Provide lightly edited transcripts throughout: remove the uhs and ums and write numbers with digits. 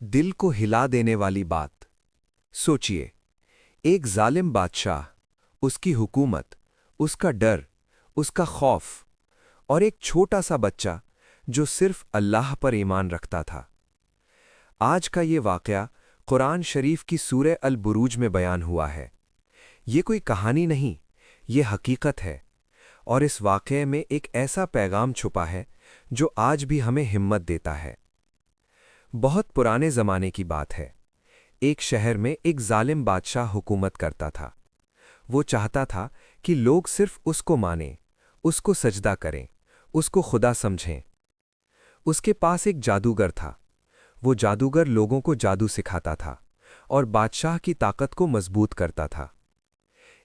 दिल को हिला देने वाली बात। सोचिए, एक जालिम बादशाह, उसकी हुकूमत, उसका डर, उसका खौफ, और एक छोटा सा बच्चा जो सिर्फ अल्लाह पर ईमान रखता था। आज का ये वाक़या कुरान शरीफ की सूरह अल बुरूज में बयान हुआ है। ये कोई कहानी नहीं, ये हकीकत है। और इस वाक़ये में एक ऐसा पैगाम छुपा है जो आज भी हमें हिम्मत देता है। बहुत पुराने ज़माने की बात है। एक शहर में एक जालिम बादशाह हुकूमत करता था। वो चाहता था कि लोग सिर्फ उसको मानें, उसको सजदा करें, उसको खुदा समझें। उसके पास एक जादूगर था। वो जादूगर लोगों को जादू सिखाता था और बादशाह की ताकत को मजबूत करता था।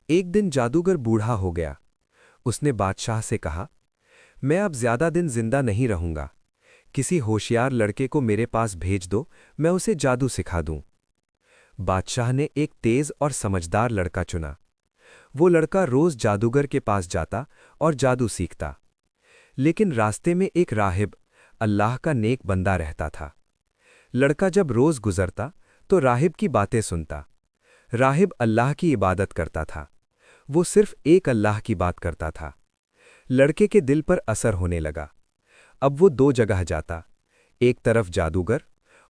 एक दिन जादूगर बूढ़ा हो गया। उसने बादशाह से कहा, मैं अब ज्यादा दिन जिंदा नहीं रहूंगा। किसी होशियार लड़के को मेरे पास भेज दो, मैं उसे जादू सिखा दूं। बादशाह ने एक तेज और समझदार लड़का चुना। वो लड़का रोज जादूगर के पास जाता और जादू सीखता। लेकिन रास्ते में एक राहिब, अल्लाह का नेक बंदा रहता था। लड़का जब रोज गुजरता तो राहिब की बातें सुनता। राहिब अल्लाह की इबादत करता था। वो सिर्फ एक अल्लाह की बात करता था। लड़के के दिल पर असर होने लगा। अब वो दो जगह जाता, एक तरफ जादूगर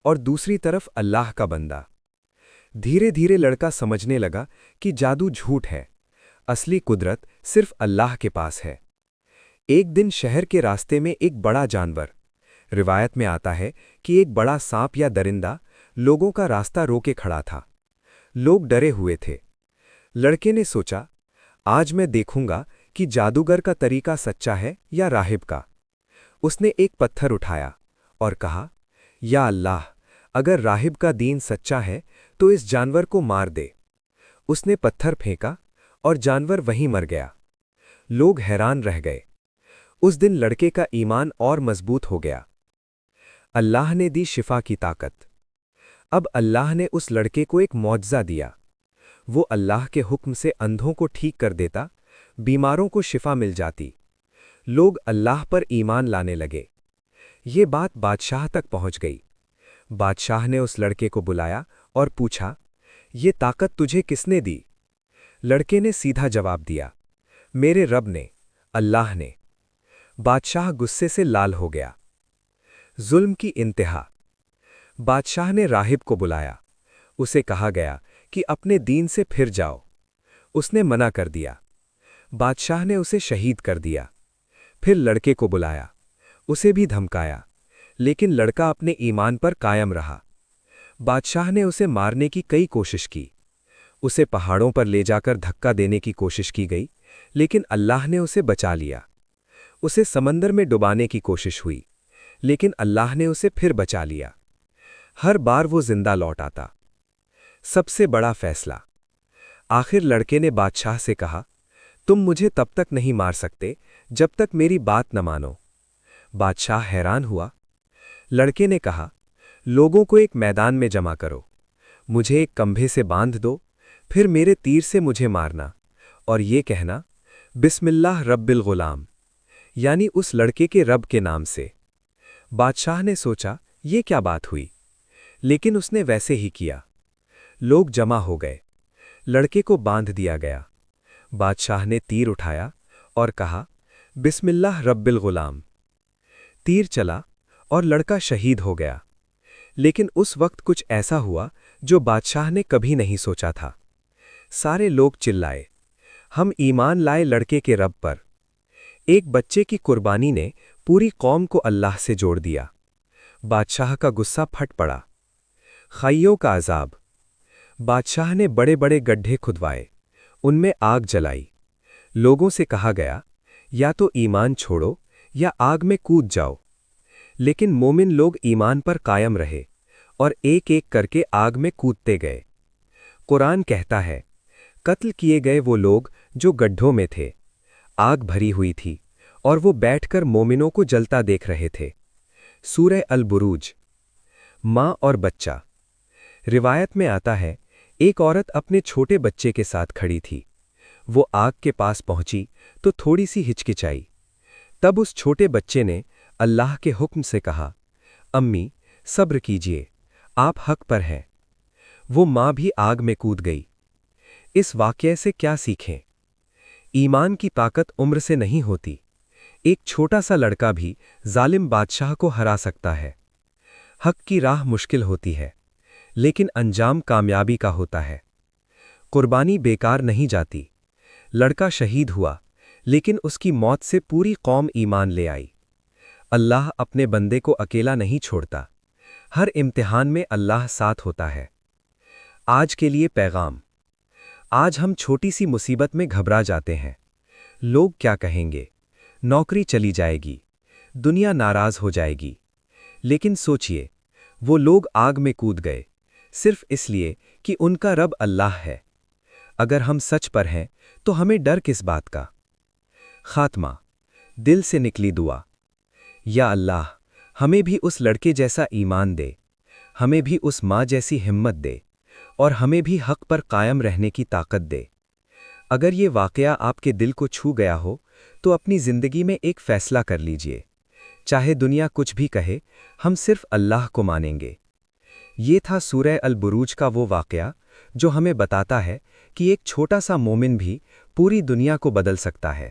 और दूसरी तरफ अल्लाह का बंदा। धीरे धीरे लड़का समझने लगा कि जादू झूठ है, असली कुदरत सिर्फ अल्लाह के पास है। एक दिन शहर के रास्ते में एक बड़ा जानवर, रिवायत में आता है कि एक बड़ा सांप या दरिंदा, लोगों का रास्ता रोके खड़ा था। लोग डरे हुए थे। लड़के ने सोचा, आज मैं देखूंगा कि जादूगर का तरीका सच्चा है या राहिब का। उसने एक पत्थर उठाया और कहा, या अल्लाह, अगर राहिब का दीन सच्चा है तो इस जानवर को मार दे। उसने पत्थर फेंका और जानवर वहीं मर गया। लोग हैरान रह गए। उस दिन लड़के का ईमान और मजबूत हो गया। अल्लाह ने दी शिफा की ताकत। अब अल्लाह ने उस लड़के को एक मौजज़ा दिया। वो अल्लाह के हुक्म से अंधों को ठीक कर देता, बीमारों को शिफा मिल जाती। लोग अल्लाह पर ईमान लाने लगे। ये बात बादशाह तक पहुंच गई। बादशाह ने उस लड़के को बुलाया और पूछा, ये ताकत तुझे किसने दी? लड़के ने सीधा जवाब दिया, मेरे रब ने, अल्लाह ने। बादशाह गुस्से से लाल हो गया। जुल्म की इंतहा। बादशाह ने राहिब को बुलाया। उसे कहा गया कि अपने दीन से फिर जाओ। उसने मना कर दिया। बादशाह ने उसे शहीद कर दिया। फिर लड़के को बुलाया। उसे भी धमकाया, लेकिन लड़का अपने ईमान पर कायम रहा। बादशाह ने उसे मारने की कई कोशिश की। उसे पहाड़ों पर ले जाकर धक्का देने की कोशिश की गई, लेकिन अल्लाह ने उसे बचा लिया। उसे समंदर में डुबाने की कोशिश हुई, लेकिन अल्लाह ने उसे फिर बचा लिया। हर बार वो जिंदा लौट आता। सबसे बड़ा फैसला। आखिर लड़के ने बादशाह से कहा, तुम मुझे तब तक नहीं मार सकते जब तक मेरी बात न मानो। बादशाह हैरान हुआ। लड़के ने कहा, लोगों को एक मैदान में जमा करो, मुझे एक कंभे से बांध दो, फिर मेरे तीर से मुझे मारना और ये कहना, बिस्मिल्लाह रब्बिल गुलाम, यानी उस लड़के के रब के नाम से। बादशाह ने सोचा, ये क्या बात हुई, लेकिन उसने वैसे ही किया। लोग जमा हो गए। लड़के को बांध दिया गया। बादशाह ने तीर उठाया और कहा, बिस्मिल्लाह रब्बिल गुलाम। तीर चला और लड़का शहीद हो गया। लेकिन उस वक्त कुछ ऐसा हुआ जो बादशाह ने कभी नहीं सोचा था। सारे लोग चिल्लाए, हम ईमान लाए लड़के के रब पर। एक बच्चे की कुर्बानी ने पूरी कौम को अल्लाह से जोड़ दिया। बादशाह का गुस्सा फट पड़ा। खाइयों का अजाब। बादशाह ने बड़े बड़े गड्ढे खुदवाए, उनमें आग जलाई। लोगों से कहा गया, या तो ईमान छोड़ो या आग में कूद जाओ। लेकिन मोमिन लोग ईमान पर कायम रहे और एक एक करके आग में कूदते गए। कुरान कहता है, कत्ल किए गए वो लोग जो गड्ढों में थे। आग भरी हुई थी और वो बैठकर मोमिनों को जलता देख रहे थे। सूरह अल बुरूज। माँ और बच्चा। रिवायत में आता है, एक औरत अपने छोटे बच्चे के साथ खड़ी थी। वो आग के पास पहुंची तो थोड़ी सी हिचकिचाई। तब उस छोटे बच्चे ने अल्लाह के हुक्म से कहा, अम्मी, सब्र कीजिए, آپ حق پر ہیں۔ وہ ماں بھی آگ میں کود گئی۔ اس واقعے سے کیا سیکھیں؟ ایمان کی طاقت عمر سے نہیں ہوتی۔ ایک چھوٹا سا لڑکا بھی ظالم بادشاہ کو ہرا سکتا ہے۔ حق کی راہ مشکل ہوتی ہے، لیکن انجام کامیابی کا ہوتا ہے۔ قربانی بیکار نہیں جاتی۔ لڑکا شہید ہوا، لیکن اس کی موت سے پوری قوم ایمان لے آئی۔ اللہ اپنے بندے کو اکیلا نہیں چھوڑتا۔ ہر امتحان میں اللہ ساتھ ہوتا ہے۔ آج کے لیے پیغام۔ آج ہم چھوٹی سی مصیبت میں گھبرا جاتے ہیں۔ لوگ کیا کہیں گے؟ نوکری چلی جائے گی، دنیا ناراض ہو جائے گی۔ لیکن سوچئے، وہ لوگ آگ میں کود گئے، صرف اس لیے کہ ان کا رب اللہ ہے۔ اگر ہم سچ پر ہیں تو ہمیں ڈر کس بات کا؟ خاتمہ، دل سے نکلی دعا۔ یا اللہ، ہمیں بھی اس لڑکے جیسا ایمان دے، ہمیں بھی اس ماں جیسی ہمت دے، اور ہمیں بھی حق پر قائم رہنے کی طاقت دے۔ اگر یہ واقعہ آپ کے دل کو چھو گیا ہو تو اپنی زندگی میں ایک فیصلہ کر لیجئے۔ چاہے دنیا کچھ بھی کہے، ہم صرف اللہ کو مانیں گے۔ یہ تھا سورہ البروج کا وہ واقعہ جو ہمیں بتاتا ہے کہ ایک چھوٹا سا مومن بھی پوری دنیا کو بدل سکتا ہے۔